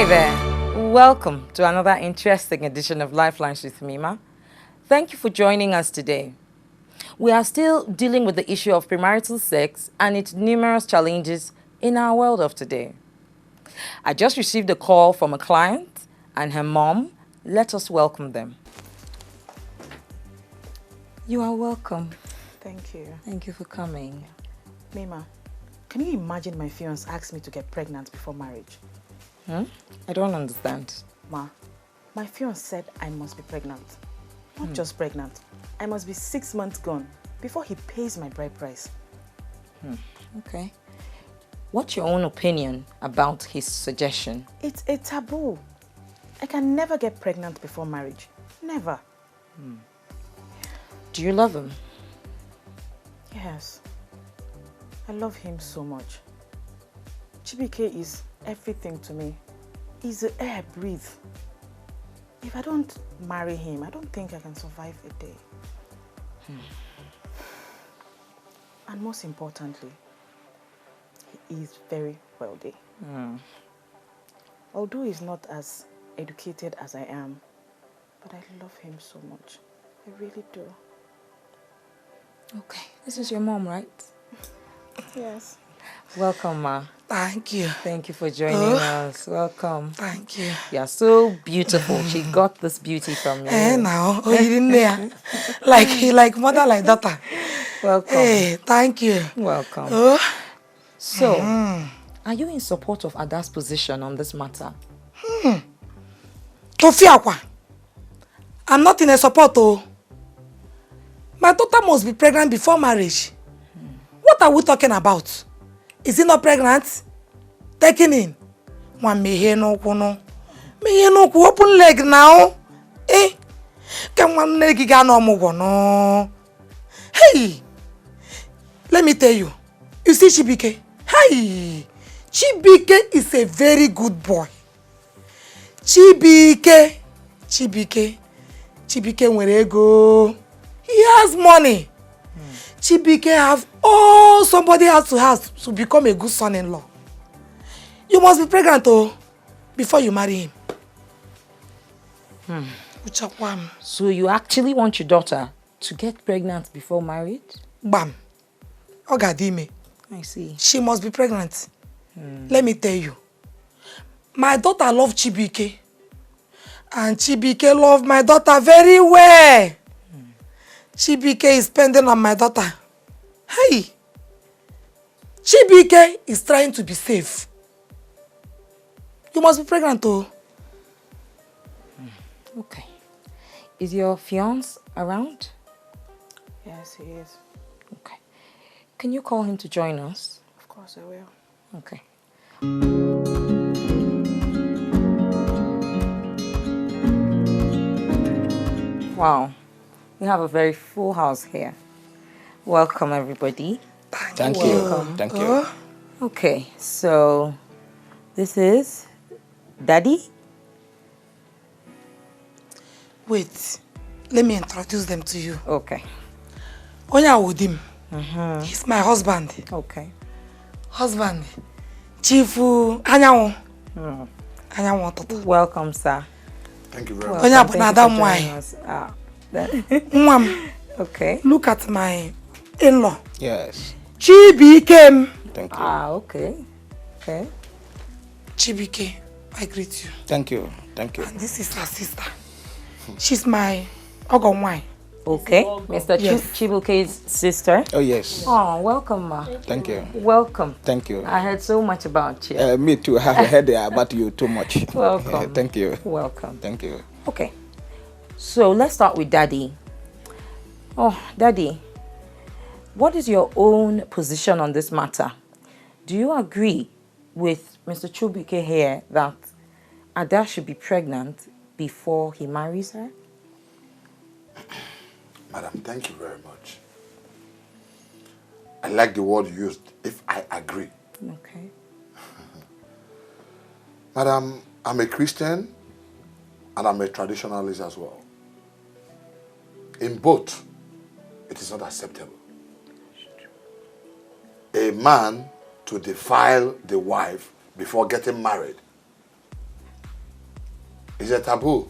Hi there. Welcome to another interesting edition of LifeLines with Mima. Thank you for joining us today. We are still dealing with the issue of premarital sex and its numerous challenges in our world of today. I just received a call from a client and her mom. Let us welcome them. You are welcome. Thank you. Thank you for coming. Mima, can you imagine my fiancé asked me to get pregnant before marriage? I don't understand. Ma, my fiancé said I must be pregnant. Not just pregnant. I must be 6 months gone before he pays my bride price. Okay. What's your own opinion about his suggestion? It's a taboo. I can never get pregnant before marriage. Never. Do you love him? Yes. I love him so much. Chibike is everything to me. He's the air I breathe. If I don't marry him, I don't think I can survive a day. And most importantly, he is very wealthy. Although he's not as educated as I am, but I love him so much. I really do. Okay. This is your mom, right? Yes. Welcome, Ma. Thank you. Thank you for joining us. Welcome. Thank you. You are so beautiful. She got this beauty from you. Now, you didn't there. Like mother, like daughter. Welcome. Hey, thank you. Welcome. So, are you in support of Ada's position on this matter? Tofiakwa. I'm not in a support, oh. My daughter must be pregnant before marriage. What are we talking about? Is he not pregnant? Taking in. One me here no kuno. Me here no open leg now. Eh? Can one leg get no more no? Hey! Let me tell you. You see Chibike? Hey! Chibike is a very good boy. Chibike where go. He has money. Chibike have all somebody has to become a good son-in-law. You must be pregnant before you marry him. So you actually want your daughter to get pregnant before marriage? Bam. Ogadime. I see. She must be pregnant. Let me tell you. My daughter loves Chibike. And Chibike loves my daughter very well. Chibike is spending on my daughter. Hey! Chibike is trying to be safe. You must be pregnant, oh. Okay. Is your fiancé around? Yes, he is. Okay. Can you call him to join us? Of course I will. Okay. Wow. We have a very full house here. Welcome, everybody. Thank you. Thank you. Okay, so this is Daddy. Wait. Let me introduce them to you. Okay. Onya Wodim. He's my husband. Okay. Husband. Chifu Anyanwo. Anyanwo Toto. Welcome, sir. Thank you very much. Onya Welcome. Thank you for Punadam joining us. Mwam. Okay. Look at my in-law. Yes. Chibike. Thank you. Okay. Okay. Chibike, I greet you. Thank you. Thank you. And this is her sister. She's my Ogomwai. Okay. Mr. Yes. Chibuke's sister. Oh, yes. Oh, welcome, ma. Thank you. Welcome. Thank you. I heard so much about you. Me too. I have heard about you too much. Welcome. Thank you. Welcome. Thank you. Okay. So let's start with Daddy. Oh, Daddy, what is your own position on this matter? Do you agree with Mr. Chubike here that Ada should be pregnant before he marries her? Madam, thank you very much. I like the word you used, if I agree. Okay. Madam, I'm a Christian and I'm a traditionalist as well. In both, it is not acceptable. A man to defile the wife before getting married It's a taboo.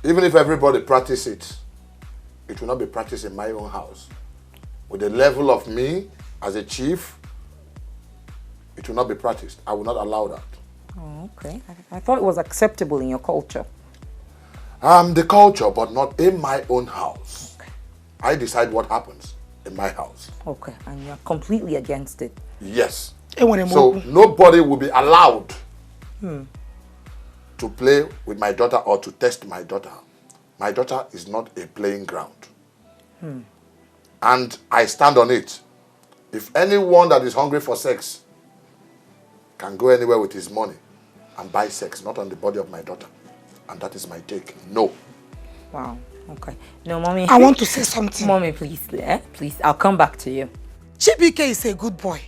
Even if everybody practice it, it will not be practiced in my own house. With the level of me as a chief, it will not be practiced. I will not allow that. Oh, okay. I thought it was acceptable in your culture. The culture, but not in my own house. Okay. I decide what happens in my house. Okay, and you're completely against it. Yes. So nobody will be allowed to play with my daughter or to test my daughter. My daughter is not a playing ground. And I stand on it. If anyone that is hungry for sex can go anywhere with his money and buy sex, not on the body of my daughter. And that is my take. No. Wow. Okay. No, Mommy. I want to say something. Mommy, please. Please, I'll come back to you. Chibike is a good boy.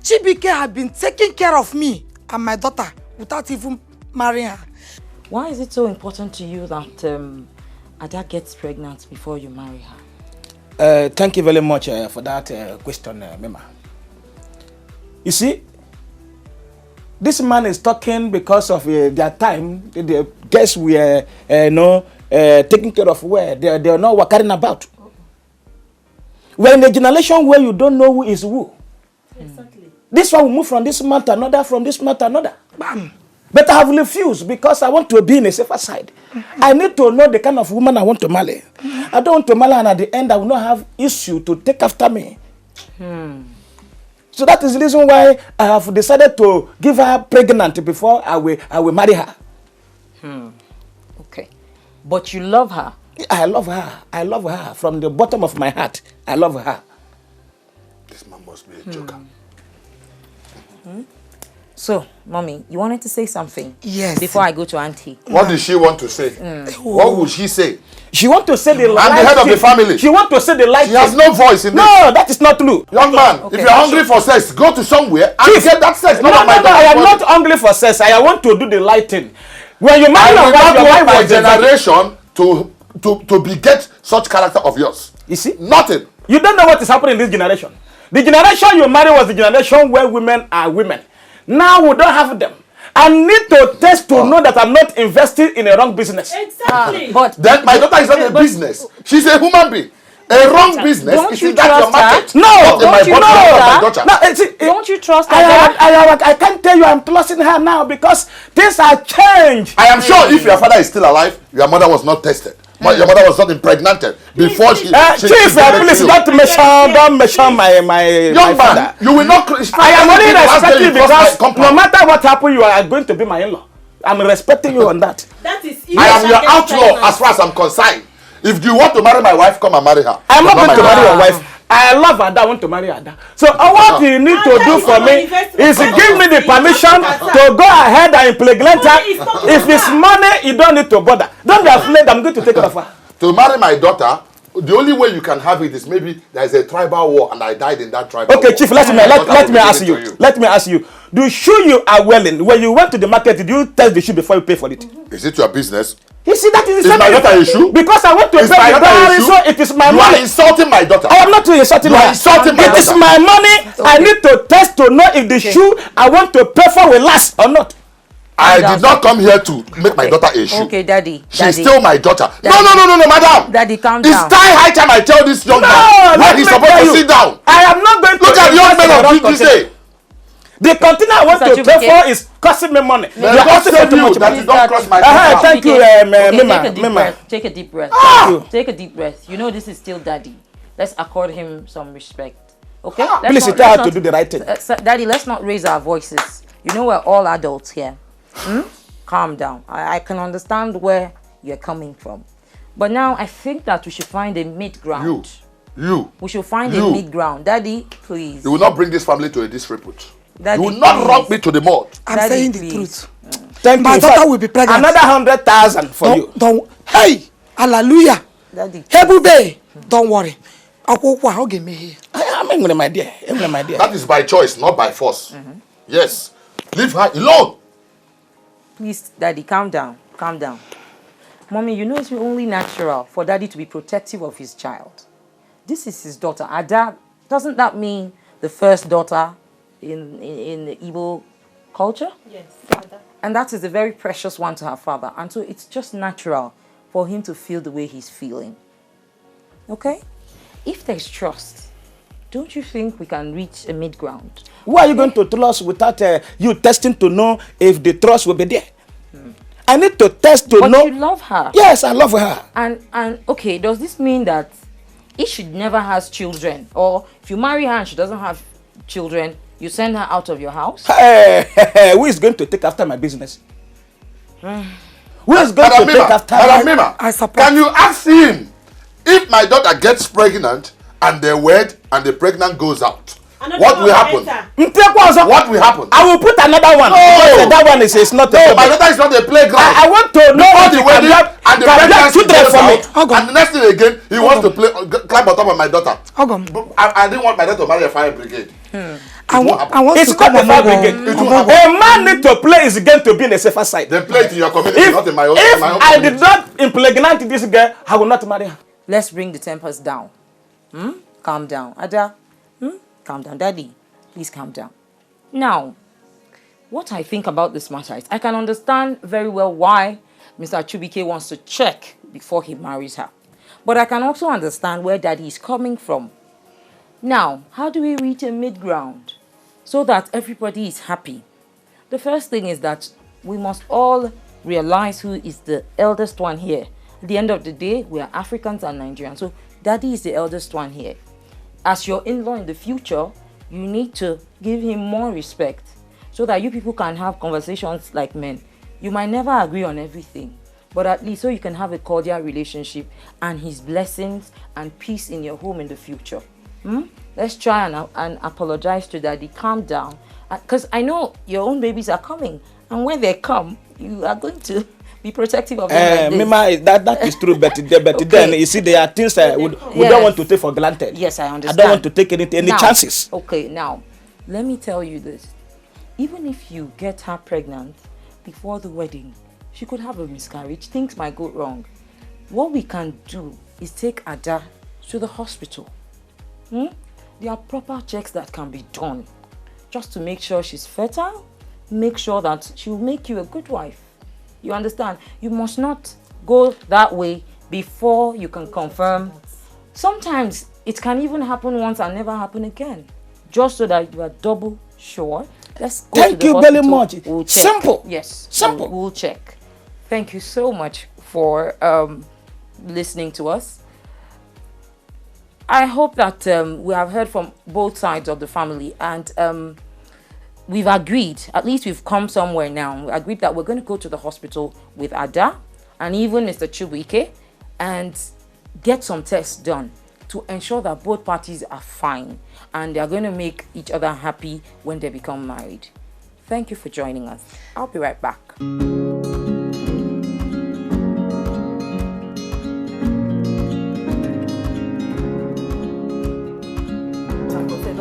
Chibike had been taking care of me and my daughter without even marrying her. Why is it so important to you that Ada gets pregnant before you marry her? Thank you very much for that question, Mima. You see, this man is talking because of their time. The guests were taking care of where they are not carrying about. We're in a generation where you don't know who is who. Exactly. This one will move from this man to another, from this man to another. Bam. But I have refused because I want to be in a safer side. I need to know the kind of woman I want to marry. I don't want to marry and at the end I will not have issue to take after me. So that is the reason why I have decided to give her pregnant before I will marry her. Okay. But you love her? I love her. I love her from the bottom of my heart. I love her. This man must be a joker. So, Mommy, you wanted to say something? Yes. Before I go to Auntie. What did she want to say? What would she say? She want to say the light. I'm the head of the family. She want to say the light. She has no voice in this. No, that is not true. Young man, Okay. if you're hungry for sex, go to somewhere and get that sex. No, Not on my I am daughter's not body. hungry for sex. I want to do the lighting. When you marry I your will wife, not your wife want my was the generation to beget such character of yours. You see? Nothing. You don't know what is happening in this generation. The generation you marry was the generation where women are women. Now we don't have them. I need to test to know that I'm not investing in a wrong business. Exactly. But Then my daughter is not a business. She's a human being. A wrong business Don't is you in that your trust her? market. No, Not in my don't you body, know not my her? daughter. No, see, don't you trust Ada? I can't tell you I'm trusting her now because things are changed. I am sure if your father is still alive, your mother was not tested. Your mother was not impregnated before she Chief, gave birth please to you. don't mention my Young father. man, you will not. I am only respecting you because no compound. matter what happens, you are going to be my in-law. I'm respecting you on that. That is I am your outlaw as far as I'm concerned. If you want to marry my wife, come and marry her. I'm not But going to my marry your daughter. wife. I love Ada. I want to marry Ada. So what you need to do for me is give me the permission to go ahead and impregnate her. If it's money, you don't need to bother. Don't be afraid. I'm going to take care of her. To marry my daughter, the only way you can have it is maybe there is a tribal war and I died in that tribal war. Okay, Chief, let me ask give you. it to Let me ask you. The shoe you are wearing, when you went to the market, did you test the shoe before you pay for it? Is it your business? You see, that is the Is my daughter a shoe? Because I want to Is pay my the daughter a dowry, shoe? so it is my You are money. insulting my daughter. I am not insulting You her. are insulting my It is daughter. my money. I need to test to know if the shoe I want to pay for will last or not. I did not come here to make my daughter a shoe. Okay, Daddy. She's Daddy. still my daughter. Daddy. No, madam. Daddy, calm It's down. high time I tell this young man where he's supposed to sit down. I am not going to Look at the young invest in men the of wrong this container. day. The container I want Mr. to pay Chibike. for is costing me money. May You are God costing me save too you much that money. you don't cross my Uh-huh, daughter. thank you, Okay, Mima. take a deep Mima. breath. Take a deep breath. Ah! Take a deep breath. You know this is still Daddy. Let's accord him some respect. Okay? Please, you tell her to do the right thing. Daddy, let's not raise our voices. You know we're all adults here. Calm down. I can understand where you're coming from. But now I think that we should find a mid-ground. You. We should find You. a mid-ground. Daddy, please. You will not bring this family to a disrepute. Daddy, You will not please. rub me to the mud. I'm Daddy, saying the please. truth. Thank My you. daughter will be pregnant. Another 100,000 for you. Don't. Hey, hallelujah. Daddy. Hebube, don't worry. Akwụkwọ a, ọ ga-emeghe. I'm going my dear. I'm going my dear. That is by choice, not by force. Yes. Leave her alone. Please, Daddy, calm down. Calm down. Mommy, you know it's only natural for Daddy to be protective of his child. This is his daughter. Ada, doesn't that mean the first daughter in the Igbo culture? Yes. And that is a very precious one to her father. And so it's just natural for him to feel the way he's feeling. Okay? If there's trust, don't you think we can reach a mid-ground? Why are you going to trust without you testing to know if the trust will be there? I need to test to know. But you love her. Yes, I love her. And okay, does this mean that if she never has children, or if you marry her and she doesn't have children, you send her out of your house? Who is going to take after my business? Who is going to take after Mima, I support. can you ask him if my daughter gets pregnant and they wed and the pregnant goes out? What will happen? What will happen? I will put another one. No. That one is not No, a my daughter is not a playground. I want to know Before if the you wedding can and the have pregnancy children goes for me. out, and the next thing again, he wants to climb on top of my daughter. I didn't want my daughter to marry a fire brigade. I want It's to come not a fire on brigade. Ogo. A man need to play his game to be in a safer side. They play it in your community, If, not in my own. if my own I community. did not impregnate this girl, I will not marry her. Let's bring the tempers down. Calm down. Ada, calm down. Daddy, please calm down. Now, what I think about this matter is I can understand very well why Mr. Chubike wants to check before he marries her. But I can also understand where Daddy is coming from. Now, how do we reach a mid-ground so that everybody is happy? The first thing is that we must all realize who is the eldest one here. At the end of the day, we are Africans and Nigerians. So Daddy is the eldest one here. As your in-law in the future, you need to give him more respect so that you people can have conversations like men. You might never agree on everything, but at least so you can have a cordial relationship and his blessings and peace in your home in the future. Let's try and apologize to Daddy. Calm down. Because I know your own babies are coming. And when they come, you are going to be protective of them like this. Mima, that is true, but Okay. then you see there are things we don't want to take for granted. Yes, I I understand. don't want to take any chances. Okay, now, let me tell you this. Even if you get her pregnant before the wedding, she could have a miscarriage. Things might go wrong. What we can do is take Ada to the hospital. There are proper checks that can be done just to make sure she's fertile, make sure that she'll make you a good wife. You understand? You must not go that way before you can confirm. Sometimes it can even happen once and never happen again. Just so that you are double sure. Let's go Thank to the you very hospital. much. We'll check. Simple. Yes. Simple. We'll check. Thank you so much for listening to us. I hope that we have heard from both sides of the family, and we've agreed, at least we've come somewhere now. We agreed that we're going to go to the hospital with Ada and even Mr. Chubike and get some tests done to ensure that both parties are fine and they are going to make each other happy when they become married. Thank you for joining us. I'll be right back.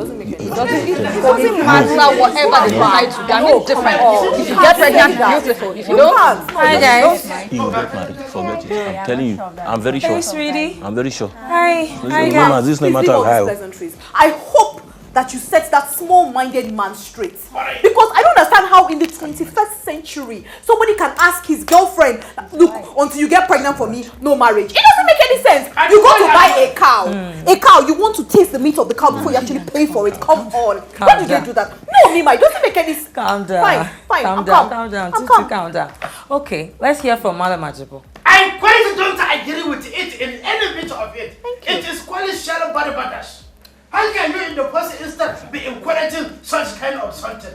It doesn't matter whatever they decide to do. I mean, different. If you get pregnant, beautiful. If you don't, Hi guys. You will get married. Forget it. I'm telling you. I'm very sure. Hey sweetie. I'm very sure. Hi. Hi guys. Mama, this is no matter Please leave all how. these pleasantries. I hope that you set that small-minded man straight. Because I don't understand how in the 21st century somebody can ask his girlfriend, look, until you get pregnant for me, no marriage. It doesn't make any sense. You go to buy a cow. A cow, you want to taste the meat of the cow before you actually pay for it. Come on. Why did they do that? No, Mima, it doesn't make any sense. Calm down. Fine. Calm down. Tutu, calm down. Okay, let's hear from Madam Majibo. I quite don't agree with it in any bit of it. It is quite shallow body badass. How can you in the first instance be encouraging such kind of something?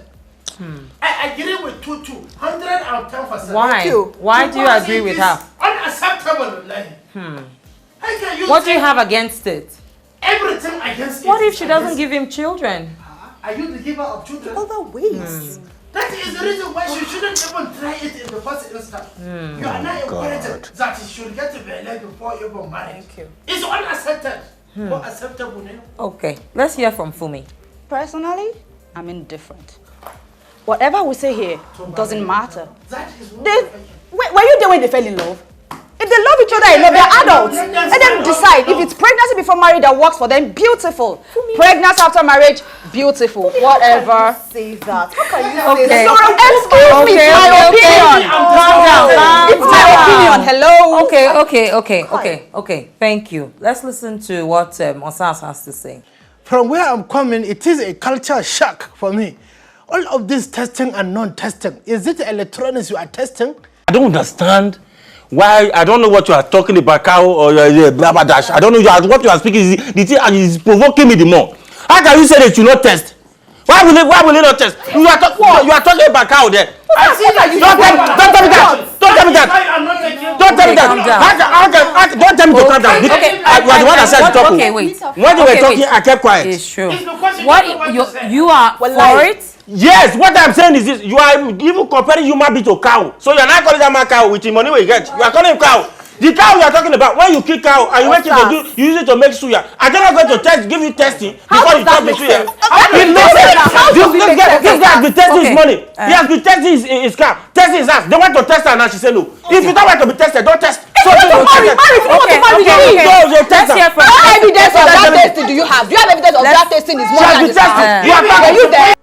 I agree with Tutu, 110%. Why? Why do you Because agree it with is her? Unacceptable. How can you What do you take have against it? everything against it? What if she doesn't give him children? Are you the giver of children? Other ways. That is the reason why she shouldn't even try it in the first instance. You are not encouraging that she should get a baby before even married. It's unaccepted. Not acceptable now. Okay, let's hear from Fumi. personally, I'm indifferent. Whatever we say here doesn't matter. That is what Were you there when they fell in love? If they love each other enough, they're adults. Let them decide. If it's pregnancy before marriage that works for them, beautiful. Pregnant after marriage, beautiful. Whatever. Say that. How can you say Okay. that? Excuse me, it's my opinion. Calm down. It's my opinion. Hello. Okay. Thank you. Let's listen to what Osas has to say. From where I'm coming, it is a culture shock for me. All of this testing and non-testing, is it electronics you are testing? I don't understand why. I don't know what you are talking about, cow or blah blah dash. I don't know what you are speaking. The thing is provoking me the more. How can you say that you not test? Why will it not test? You are talking about cow there. I see that you Don't tell me that. Don't tell me that. Don't tell me that. Don't tell me to calm down. Okay, You are the one that said to talk. Okay, wait. When they were talking, I kept quiet. It's true. It's because What you are for it? Yes, what I'm saying is this: you are even comparing human being to cow. So you are not calling that man cow with the money we get. You are calling him cow. The cow you are talking about, when you kill cow and you make it to do, you use it to make suya. I don't know going to give you testing before you talk the suya. It makes sense. This guy has been testing his money. He has been testing his cow, testing his ass. They want to test her and she said no. If you don't want to be tested, don't test. So you don't test. Let's hear from What evidence of that testing do you have? Do you have evidence of that testing is more than the You are Are you there?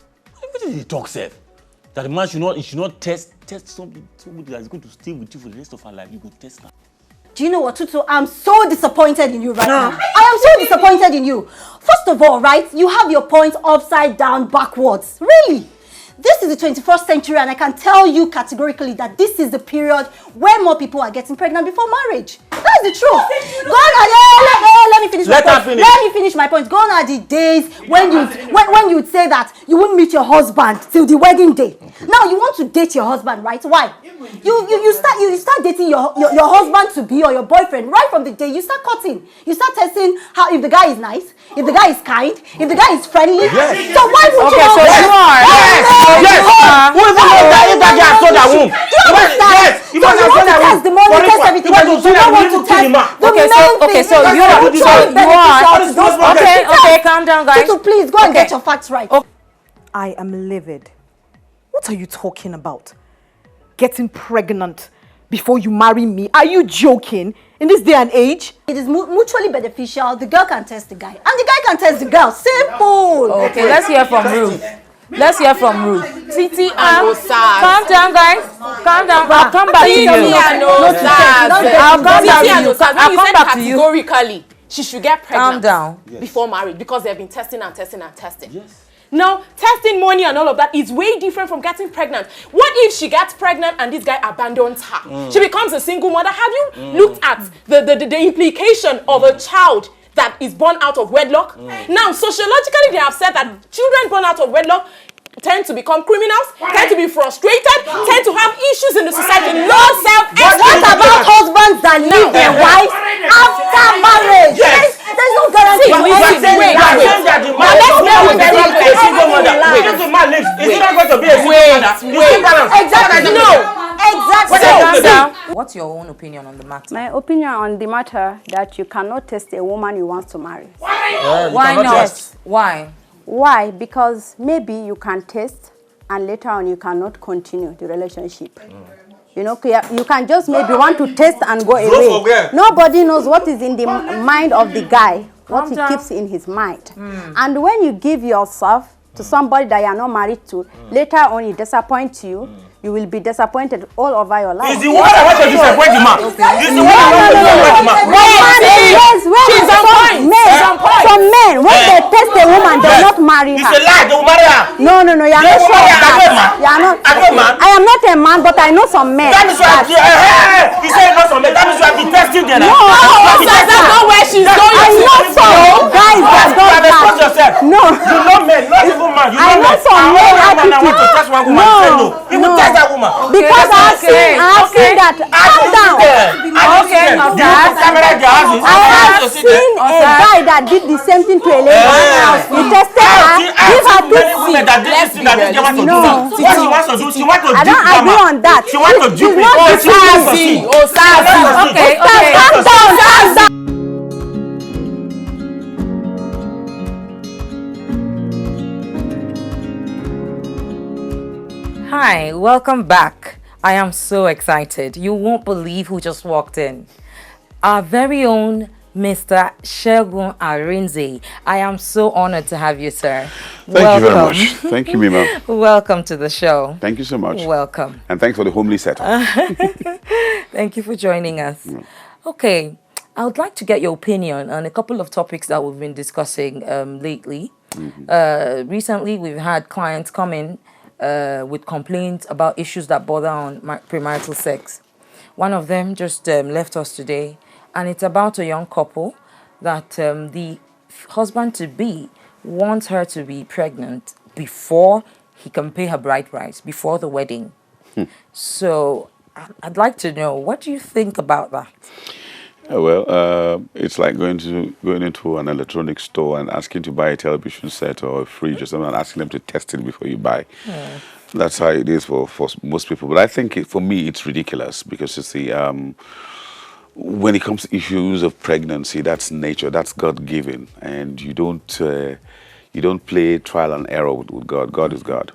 What did he talk, sir? That the man should not test somebody that is going to stay with you for the rest of her life. You go test her. Do you know what, Tutu? I'm so disappointed in you right now. I am so disappointed in you. First of all, right, you have your point upside down backwards. Really? This is the 21st century and I can tell you categorically that this is the period where more people are getting pregnant before marriage. That's the truth. Let me finish my point. Let me finish my point. Gone are the days when you would say that you wouldn't meet your husband till the wedding day. Now you want to date your husband, right? Why? You start dating your husband to be or your boyfriend right from the day you start cutting. You start testing how if the guy is nice, if the guy is kind, if the guy is friendly. Yes. So why would you? So you are. Yes. Who even knows that if that guy has sold that womb? Do you understand? Yes. So you want to test the money, test everything, but you don't want to test the main thing. Okay, calm down, guys. So please go and get your facts right. I am livid. What are you talking about? Getting pregnant before you marry me? Are you joking? In this day and age? It is mutually beneficial. The girl can test the guy, and the guy can test the girl. Simple. Okay, let's hear from Ruth. Titi, calm down, guys. Calm down. I'll come back to you. I'll come back to you. Categorically, she should get pregnant. Calm down. Before marriage because they've been testing. Yes. Now, testing money and all of that is way different from getting pregnant. What if she gets pregnant and this guy abandons her? She becomes a single mother. Have you looked at the implication of a child that is born out of wedlock? Now, sociologically, they have said that children born out of wedlock tend to become criminals, tend to be frustrated, tend to have issues in the society, low self-esteem. What about husbands that leave their wives after marriage? Yes. There's no guarantee. If the man lives, is he not going to be a single mother? Exactly. No. Exactly. What's your own opinion on the matter? My opinion on the matter that you cannot test a woman you want to marry. Why not? Why? Why? Because maybe you can test and later on you cannot continue the relationship. You know, you can just maybe want to test and go away. Nobody knows what is in the mind of the guy, what he keeps in his mind. And when you give yourself to somebody that you are not married to, later on he disappoints you, you will be disappointed all over your life. Is the one that wants to disappoint the man? Is the one that wants to disappoint the man? She's on point. Some men, when they test a woman, they not marry her. It's a lie, they will marry her. No, you are not sure of that. You are not. I am not a man, but I know some men. That means you have he said not some men. That means you have been testing them. No, that's not where she's going. I know some guys that don't expose yourself. No. You know men, not even man. You know I know some men attitude. Want to test one woman, say no. You will test that woman. Because I have seen that. Calm down. Okay, I have seen a guy that did the same thing to a lady. He tested her, give her No. What she wants to do, she wants to I don't agree on that. She wants to dupe it. She wants to see. Okay. Calm down. Hi, welcome back. I am so excited. You won't believe who just walked in. Our very own Mr. Shegun Arinze. I am so honored to have you, sir. Thank you very much. Thank you, Mima. Welcome to the show. Thank you so much. Welcome. And thanks for the homely setup. Thank you for joining us. Okay, I would like to get your opinion on a couple of topics that we've been discussing lately. Recently, we've had clients come in with complaints about issues that bother on premarital sex. One of them just left us today, and it's about a young couple that the husband-to-be wants her to be pregnant before he can pay her bride price, before the wedding. So I'd like to know, what do you think about that? Well, it's like going into an electronics store and asking to buy a television set or a fridge or something and asking them to test it before you buy. That's how it is for most people. But I think for me, it's ridiculous because it's the when it comes to issues of pregnancy, that's nature, that's God-given, and you don't play trial and error with God. God is God.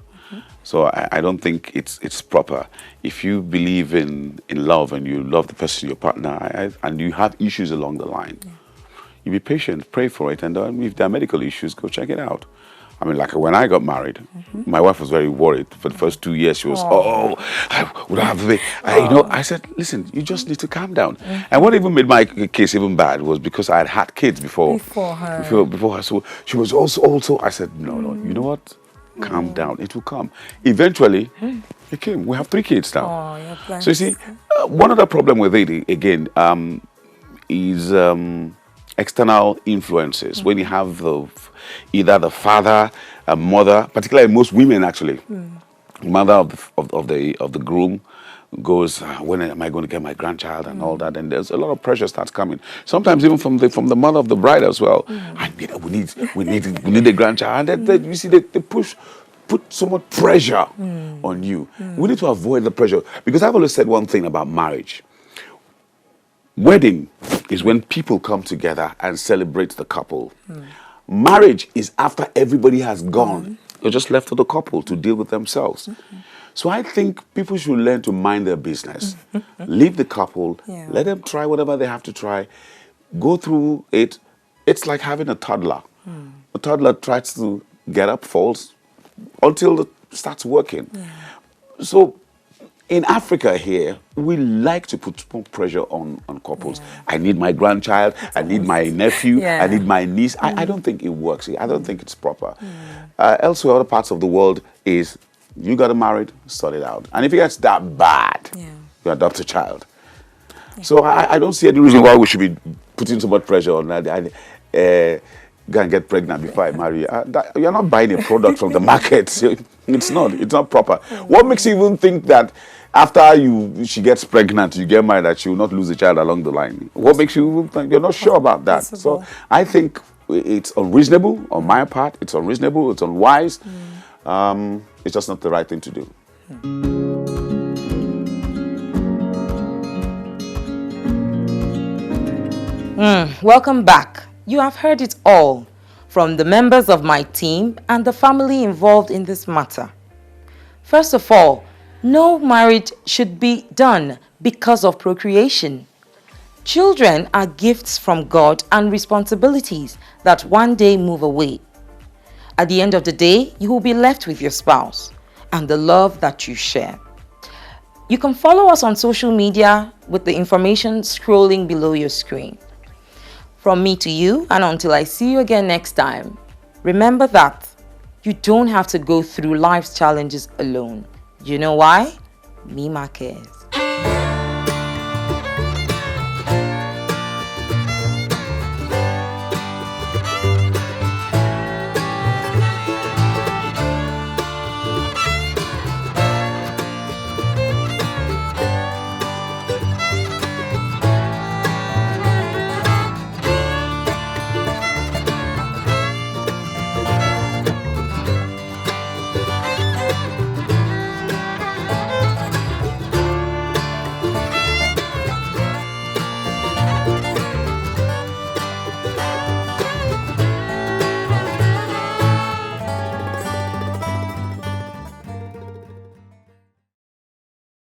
So I don't think it's proper. If you believe in love and you love the person, your partner, and you have issues along the line, you be patient, pray for it, and if there are medical issues, go check it out. I mean, like when I got married, my wife was very worried. For the first 2 years, she was, I would have to I said, listen, you just need to calm down. And what even made my case even bad was because I had had kids before her. Before her. So she was also, I said, no, you know what? Calm down. It will come. Eventually, it came. We have 3 kids now. So you see, one other problem with it, again, is external influences. When you have either the father, a mother, particularly most women actually, mother of the groom goes, when am I going to get my grandchild and all that, and there's a lot of pressure starts coming. Sometimes even from the mother of the bride as well. We need a grandchild, and then you see they put so much pressure on you. We need to avoid the pressure, because I've always said one thing about marriage. Wedding is when people come together and celebrate the couple. Marriage is after everybody has gone. You're just left to the couple to deal with themselves. So I think people should learn to mind their business. Leave the couple, let them try whatever they have to try, go through it. It's like having a toddler. A toddler tries to get up, falls, until it starts working. So in Africa here, we like to put pressure on couples. I need my grandchild, I need my nephew, I need my niece. I don't think it works. I don't think it's proper. Elsewhere, other parts of the world is, you got married, sort it out. And if it gets that bad, you adopt a child. So I don't see any reason why we should be putting so much pressure on that. Go and get pregnant before I marry you. You're not buying a product from the market. It's not proper. What makes you even think that after she gets pregnant, you get married, that she will not lose a child along the line? What makes you even think? You're not sure about that. So I think it's unreasonable on my part. It's unreasonable. It's unwise. It's just not the right thing to do. Welcome back. You have heard it all from the members of my team and the family involved in this matter. First of all, no marriage should be done because of procreation. Children are gifts from God and responsibilities that one day move away. At the end of the day, you will be left with your spouse and the love that you share. You can follow us on social media with the information scrolling below your screen. From me to you, and until I see you again next time, remember that you don't have to go through life's challenges alone. You know why? Mima cares.